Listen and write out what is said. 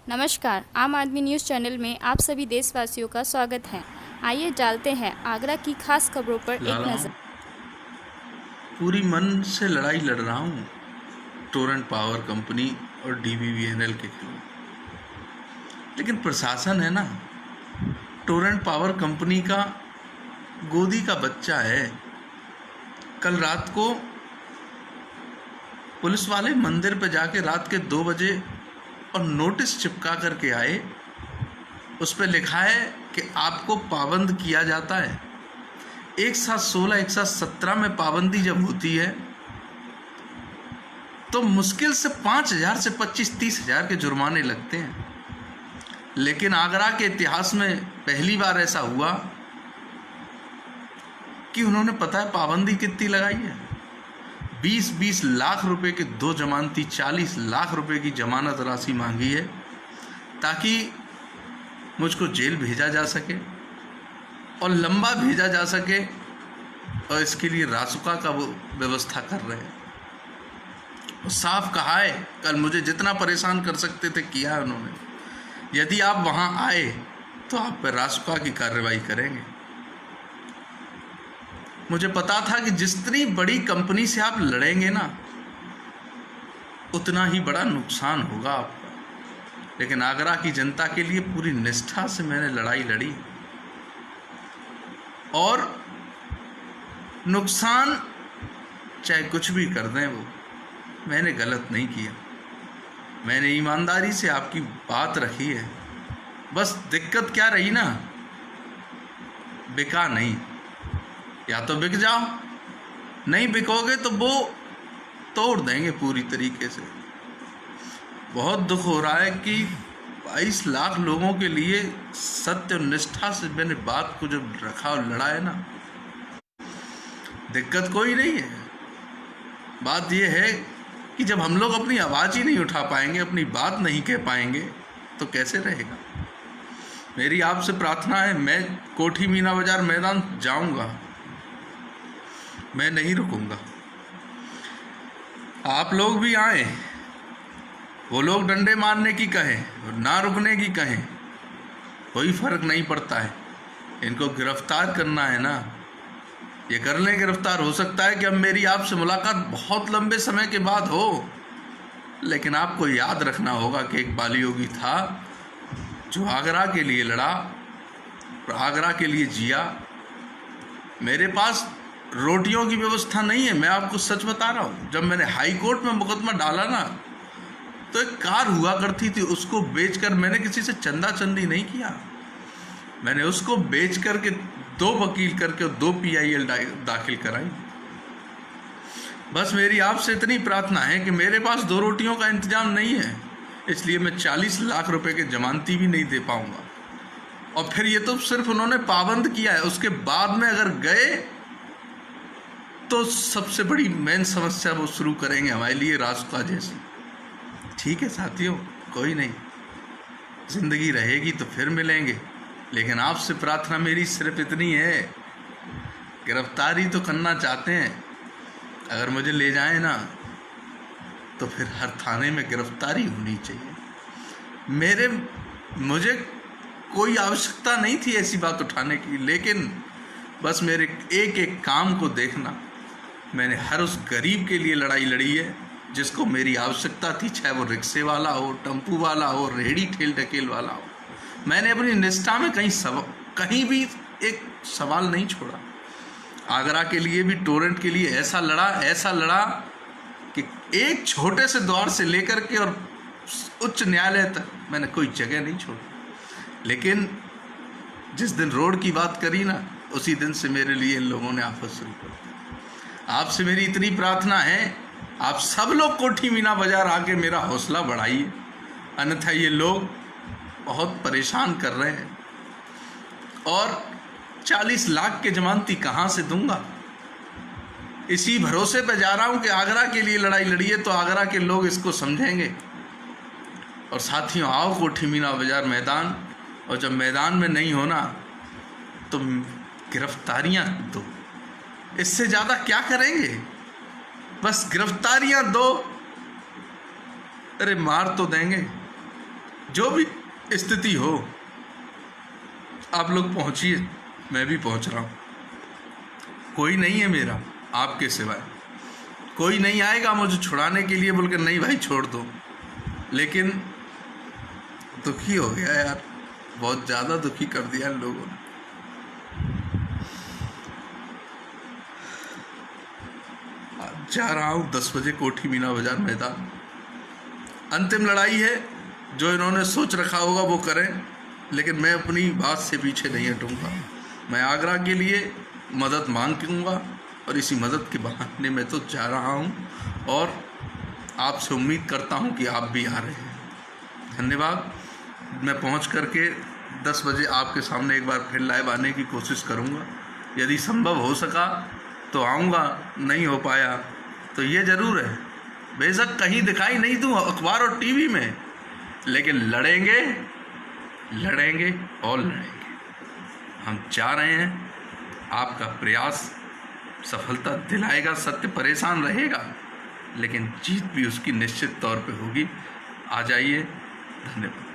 नमस्कार, आम आदमी न्यूज़ चैनल में आप सभी देशवासियों का स्वागत है। आइए डालते हैं आगरा की खास खबरों पर एक नज़र। पूरी मन से लड़ाई लड़ रहा हूँ टोरेंट पावर कंपनी और डीवीवीएनएल के खिलाफ, लेकिन प्रशासन है ना, टोरेंट पावर कंपनी का गोदी का बच्चा है। कल रात को पुलिस वाले मंदिर पे जाके रात के 2 बजे और नोटिस चिपका करके आए। उस पर लिखा है कि आपको पाबंद किया जाता है। एक साथ 16, एक साथ 17 में पाबंदी जब होती है तो मुश्किल से 5,000 से 25-30,000 के जुर्माने लगते हैं। लेकिन आगरा के इतिहास में पहली बार ऐसा हुआ कि उन्होंने पता है पाबंदी कितनी लगाई है। 20-20 लाख रुपए के 2 जमानती, 40 लाख रुपए की जमानत राशि मांगी है ताकि मुझको जेल भेजा जा सके और लंबा भेजा जा सके, और इसके लिए रासुका का वो व्यवस्था कर रहे हैं। और साफ कहा है, कल मुझे जितना परेशान कर सकते थे किया है उन्होंने। यदि आप वहाँ आए तो आप पर रासुका की कार्रवाई करेंगे। मुझे पता था कि जितनी बड़ी कंपनी से आप लड़ेंगे ना, उतना ही बड़ा नुकसान होगा आपका। लेकिन आगरा की जनता के लिए पूरी निष्ठा से मैंने लड़ाई लड़ी और नुकसान चाहे कुछ भी कर दें, वो मैंने गलत नहीं किया। मैंने ईमानदारी से आपकी बात रखी है। बस दिक्कत क्या रही ना, बिका नहीं। या तो बिक जाओ, नहीं बिकोगे तो वो तोड़ देंगे पूरी तरीके से। बहुत दुख हो रहा है कि 22 लाख लोगों के लिए सत्य और निष्ठा से मैंने बात को जब रखा और लड़ा है ना, दिक्कत कोई नहीं है। बात यह है कि जब हम लोग अपनी आवाज़ ही नहीं उठा पाएंगे, अपनी बात नहीं कह पाएंगे, तो कैसे रहेगा। मेरी आपसे प्रार्थना है, मैं कोठी मीना बाजार मैदान जाऊंगा, मैं नहीं रुकूंगा। आप लोग भी आए, वो लोग डंडे मारने की कहें और ना रुकने की कहें, कोई फर्क नहीं पड़ता है। इनको गिरफ्तार करना है ना, ये कर लें गिरफ्तार। हो सकता है कि अब मेरी आपसे मुलाकात बहुत लंबे समय के बाद हो, लेकिन आपको याद रखना होगा कि एक बालीयोगी था जो आगरा के लिए लड़ा और आगरा के लिए जिया। मेरे पास रोटियों की व्यवस्था नहीं है, मैं आपको सच बता रहा हूँ। जब मैंने हाई कोर्ट में मुकदमा डाला ना, तो एक कार हुआ करती थी, उसको बेचकर मैंने किसी से चंदा चंदी नहीं किया। मैंने उसको बेच करके 2 वकील करके 2 PIL दाखिल कराई। बस मेरी आपसे इतनी प्रार्थना है कि मेरे पास 2 रोटियों का इंतजाम नहीं है, इसलिए मैं 40 लाख रुपए के जमानती भी नहीं दे पाऊंगा। और फिर ये तो सिर्फ उन्होंने पाबंद किया है, उसके बाद में अगर गए तो सबसे बड़ी मेन समस्या वो शुरू करेंगे हमारे लिए, रासुका जैसी। ठीक है साथियों, कोई नहीं, जिंदगी रहेगी तो फिर मिलेंगे। लेकिन आपसे प्रार्थना मेरी सिर्फ इतनी है, गिरफ्तारी तो करना चाहते हैं, अगर मुझे ले जाएं ना तो फिर हर थाने में गिरफ्तारी होनी चाहिए। मुझे कोई आवश्यकता नहीं थी ऐसी बात उठाने की, लेकिन बस मेरे एक एक काम को देखना। मैंने हर उस गरीब के लिए लड़ाई लड़ी है जिसको मेरी आवश्यकता थी, चाहे वो रिक्शे वाला हो, टेम्पू वाला हो, रेहड़ी ठेल ढकेल वाला हो। मैंने अपनी निष्ठा में कहीं भी एक सवाल नहीं छोड़ा। आगरा के लिए भी, टोरेंट के लिए ऐसा लड़ा कि एक छोटे से द्वार से लेकर के और उच्च न्यायालय तक मैंने कोई जगह नहीं छोड़ी। लेकिन जिस दिन रोड की बात करी ना, उसी दिन से मेरे लिए इन लोगों ने आफत शुरू कर दी। आपसे मेरी इतनी प्रार्थना है, आप सब लोग कोठी मीना बाजार आके मेरा हौसला बढ़ाइए, अन्यथा ये लोग बहुत परेशान कर रहे हैं। और 40 लाख के जमानती कहाँ से दूंगा? इसी भरोसे पे जा रहा हूँ कि आगरा के लिए लड़ाई लड़िए तो आगरा के लोग इसको समझेंगे। और साथियों, आओ कोठी मीना बाजार मैदान, और जब मैदान में नहीं होना तो गिरफ्तारियाँ दो। इससे ज़्यादा क्या करेंगे? बस गिरफ्तारियाँ दो। अरे मार तो देंगे, जो भी स्थिति हो, आप लोग पहुंचिए, मैं भी पहुंच रहा हूं। कोई नहीं है मेरा आपके सिवाय, कोई नहीं आएगा मुझे छुड़ाने के लिए बोल कर नहीं भाई छोड़ दो। लेकिन दुखी हो गया यार, बहुत ज़्यादा दुखी कर दिया इन लोगों ने। जा रहा हूँ 10 बजे कोठी मीना बाजार मैदान। अंतिम लड़ाई है, जो इन्होंने सोच रखा होगा वो करें, लेकिन मैं अपनी बात से पीछे नहीं हटूँगा। मैं आगरा के लिए मदद मांगूंगा और इसी मदद के बहाने मैं तो जा रहा हूँ और आपसे उम्मीद करता हूँ कि आप भी आ रहे हैं। धन्यवाद। मैं पहुँच करके 10 बजे आपके सामने एक बार फिर लाइव आने की कोशिश करूँगा। यदि संभव हो सका तो आऊँगा, नहीं हो पाया तो ये ज़रूर है, बेशक कहीं दिखाई नहीं दूँ अखबार और टीवी में, लेकिन लड़ेंगे लड़ेंगे और लड़ेंगे। हम जा रहे हैं, आपका प्रयास सफलता दिलाएगा। सत्य परेशान रहेगा, लेकिन जीत भी उसकी निश्चित तौर पे होगी। आ जाइए। धन्यवाद।